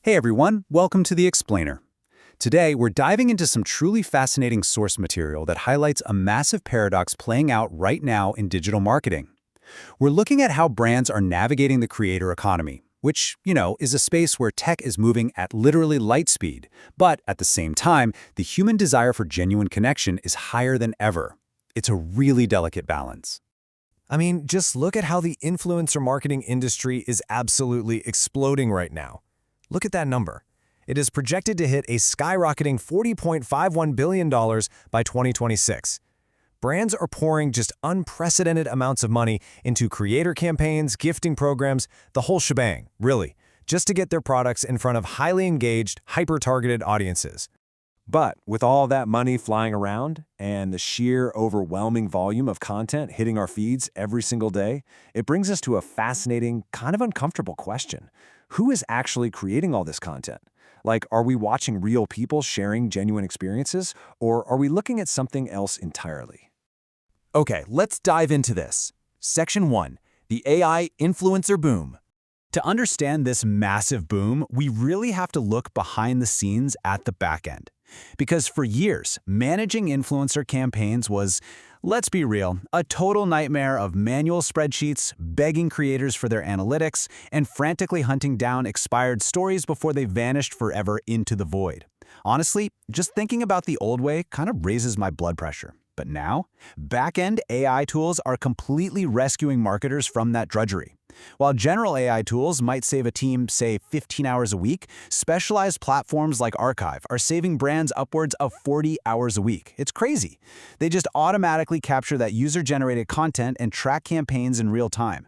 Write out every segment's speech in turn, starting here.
Hey everyone, welcome to The Explainer. Today, we're diving into some truly fascinating source material that highlights a massive paradox playing out right now in digital marketing. We're looking at how brands are navigating the creator economy, which, is a space where tech is moving at literally light speed, but at the same time, the human desire for genuine connection is higher than ever. It's a really delicate balance. I mean, just look at how the influencer marketing industry is absolutely exploding right now. Look at that number. It is projected to hit a skyrocketing $40.51 billion by 2026. Brands are pouring just unprecedented amounts of money into creator campaigns, gifting programs, the whole shebang, really, just to get their products in front of highly engaged, hyper-targeted audiences. But with all that money flying around and the sheer overwhelming volume of content hitting our feeds every single day, it brings us to a fascinating, kind of uncomfortable question. Who is actually creating all this content? Like, are we watching real people sharing genuine experiences, or are we looking at something else entirely? Okay, let's dive into this. Section 1. The AI influencer boom. To understand this massive boom, we really have to look behind the scenes at the back end. Because for years, managing influencer campaigns was, let's be real, a total nightmare of manual spreadsheets, begging creators for their analytics, and frantically hunting down expired stories before they vanished forever into the void. Honestly, just thinking about the old way kind of raises my blood pressure. But now, back-end AI tools are completely rescuing marketers from that drudgery. While general AI tools might save a team, say, 15 hours a week, specialized platforms like Archive are saving brands upwards of 40 hours a week. It's crazy. They just automatically capture that user-generated content and track campaigns in real time.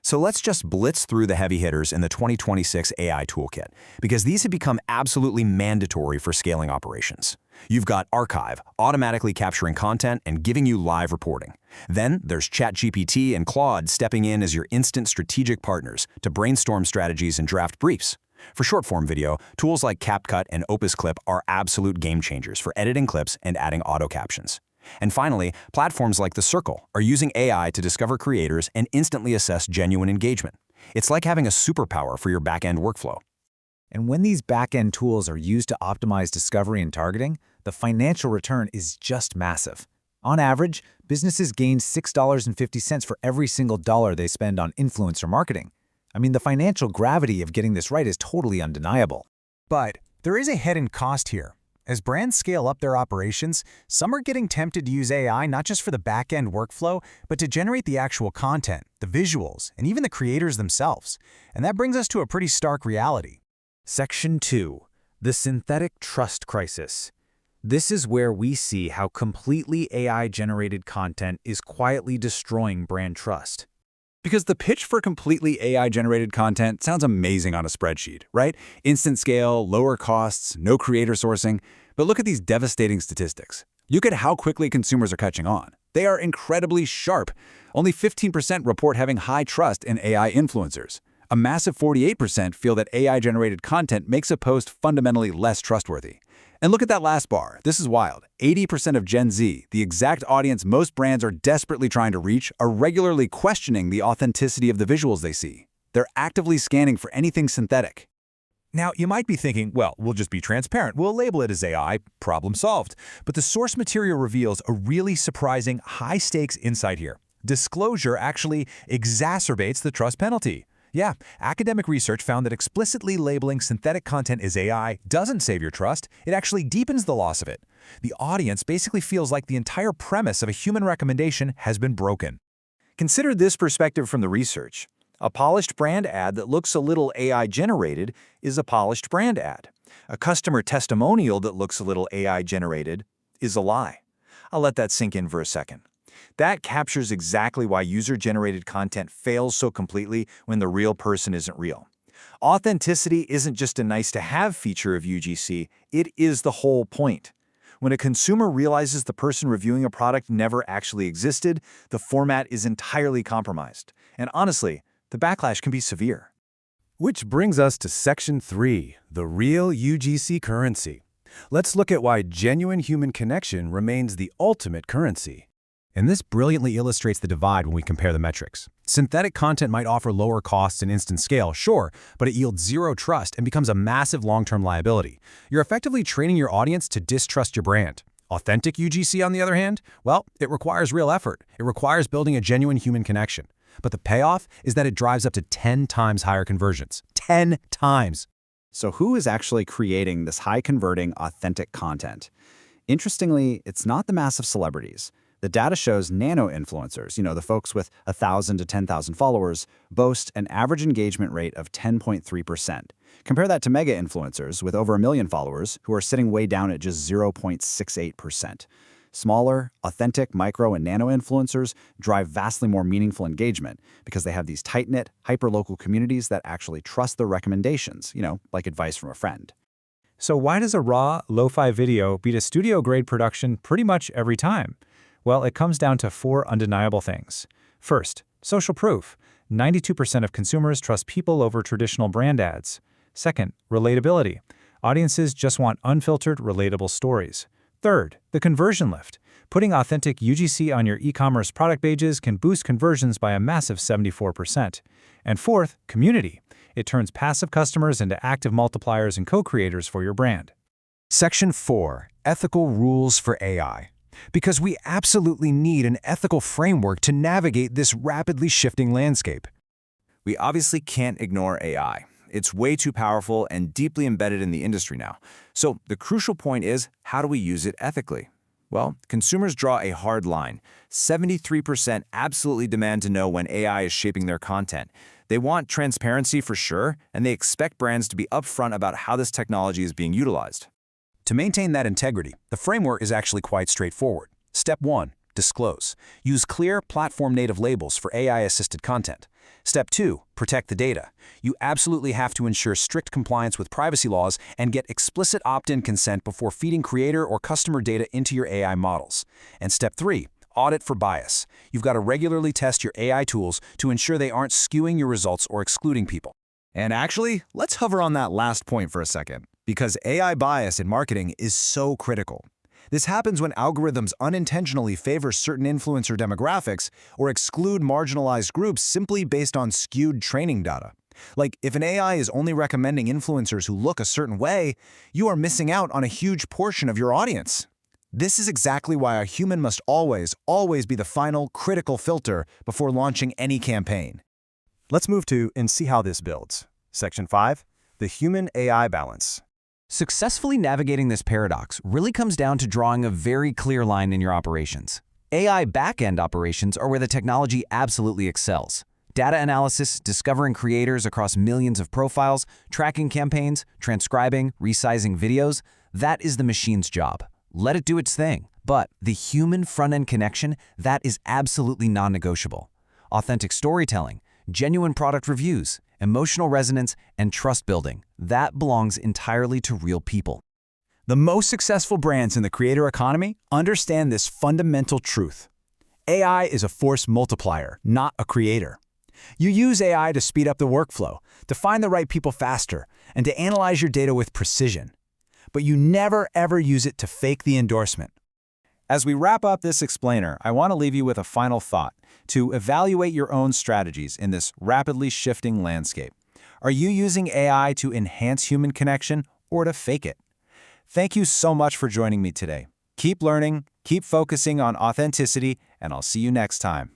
So let's just blitz through the heavy hitters in the 2026 AI toolkit, because these have become absolutely mandatory for scaling operations. You've got Archive, automatically capturing content and giving you live reporting. Then there's ChatGPT and Claude stepping in as your instant strategic partners to brainstorm strategies and draft briefs. For short-form video, tools like CapCut and Opus Clip are absolute game changers for editing clips and adding auto captions. And finally, platforms like The Circle are using AI to discover creators and instantly assess genuine engagement. It's like having a superpower for your back-end workflow. And when these back-end tools are used to optimize discovery and targeting, the financial return is just massive. On average, businesses gain $6.50 for every single dollar they spend on influencer marketing. I mean, the financial gravity of getting this right is totally undeniable. But there is a hidden cost here. As brands scale up their operations, some are getting tempted to use AI not just for the back-end workflow, but to generate the actual content, the visuals, and even the creators themselves. And that brings us to a pretty stark reality. Section 2. The synthetic trust crisis. This is where we see how completely AI-generated content is quietly destroying brand trust. Because the pitch for completely AI-generated content sounds amazing on a spreadsheet, right? Instant scale, lower costs, no creator sourcing. But look at these devastating statistics. Look at how quickly consumers are catching on. They are incredibly sharp. Only 15% report having high trust in AI influencers. A massive 48% feel that AI-generated content makes a post fundamentally less trustworthy. And look at that last bar. This is wild. 80% of Gen Z, the exact audience most brands are desperately trying to reach, are regularly questioning the authenticity of the visuals they see. They're actively scanning for anything synthetic. Now, you might be thinking, well, we'll just be transparent. We'll label it as AI, problem solved. But the source material reveals a really surprising, high-stakes insight here. Disclosure actually exacerbates the trust penalty. Yeah, academic research found that explicitly labeling synthetic content as AI doesn't save your trust, it actually deepens the loss of it. The audience basically feels like the entire premise of a human recommendation has been broken. Consider this perspective from the research. A polished brand ad that looks a little AI-generated is a polished brand ad. A customer testimonial that looks a little AI-generated is a lie. I'll let that sink in for a second. That captures exactly why user-generated content fails so completely when the real person isn't real. Authenticity isn't just a nice-to-have feature of UGC, it is the whole point. When a consumer realizes the person reviewing a product never actually existed, the format is entirely compromised. And honestly, the backlash can be severe. Which brings us to Section 3, the real UGC currency. Let's look at why genuine human connection remains the ultimate currency. And this brilliantly illustrates the divide when we compare the metrics. Synthetic content might offer lower costs and instant scale, sure, but it yields zero trust and becomes a massive long-term liability. You're effectively training your audience to distrust your brand. Authentic UGC, on the other hand, well, it requires real effort. It requires building a genuine human connection. But the payoff is that it drives up to 10 times higher conversions. 10 times! So who is actually creating this high-converting, authentic content? Interestingly, it's not the massive celebrities. The data shows nano-influencers, the folks with 1,000 to 10,000 followers, boast an average engagement rate of 10.3%. Compare that to mega-influencers with over 1 million followers who are sitting way down at just 0.68%. Smaller, authentic micro and nano-influencers drive vastly more meaningful engagement because they have these tight-knit, hyper-local communities that actually trust their recommendations, like advice from a friend. So why does a raw, lo-fi video beat a studio-grade production pretty much every time? Well, it comes down to 4 undeniable things. First, social proof. 92% of consumers trust people over traditional brand ads. Second, relatability. Audiences just want unfiltered, relatable stories. Third, the conversion lift. Putting authentic UGC on your e-commerce product pages can boost conversions by a massive 74%. And fourth, community. It turns passive customers into active multipliers and co-creators for your brand. Section 4. Ethical Rules for AI. Because we absolutely need an ethical framework to navigate this rapidly shifting landscape. We obviously can't ignore AI. It's way too powerful and deeply embedded in the industry now. So the crucial point is, how do we use it ethically? Well, consumers draw a hard line. 73% absolutely demand to know when AI is shaping their content. They want transparency for sure, and they expect brands to be upfront about how this technology is being utilized. To maintain that integrity, the framework is actually quite straightforward. Step 1. Disclose. Use clear, platform-native labels for AI-assisted content. Step 2. Protect the data. You absolutely have to ensure strict compliance with privacy laws and get explicit opt-in consent before feeding creator or customer data into your AI models. And Step 3. Audit for bias. You've got to regularly test your AI tools to ensure they aren't skewing your results or excluding people. And actually, let's hover on that last point for a second, because AI bias in marketing is so critical. This happens when algorithms unintentionally favor certain influencer demographics or exclude marginalized groups simply based on skewed training data. Like, if an AI is only recommending influencers who look a certain way, you are missing out on a huge portion of your audience. This is exactly why a human must always be the final, critical filter before launching any campaign. Let's move to and see how this builds. Section 5. The Human-AI Balance. Successfully navigating this paradox really comes down to drawing a very clear line in your operations. AI back-end operations are where the technology absolutely excels. Data analysis, discovering creators across millions of profiles, tracking campaigns, transcribing, resizing videos, that is the machine's job. Let it do its thing. But the human front-end connection, that is absolutely non-negotiable. Authentic storytelling, genuine product reviews, emotional resonance, and trust building, that belongs entirely to real people. The most successful brands in the creator economy understand this fundamental truth. AI is a force multiplier, not a creator. You use AI to speed up the workflow, to find the right people faster, and to analyze your data with precision. But you never, ever use it to fake the endorsement. As we wrap up this explainer, I want to leave you with a final thought to evaluate your own strategies in this rapidly shifting landscape. Are you using AI to enhance human connection or to fake it? Thank you so much for joining me today. Keep learning, keep focusing on authenticity, and I'll see you next time.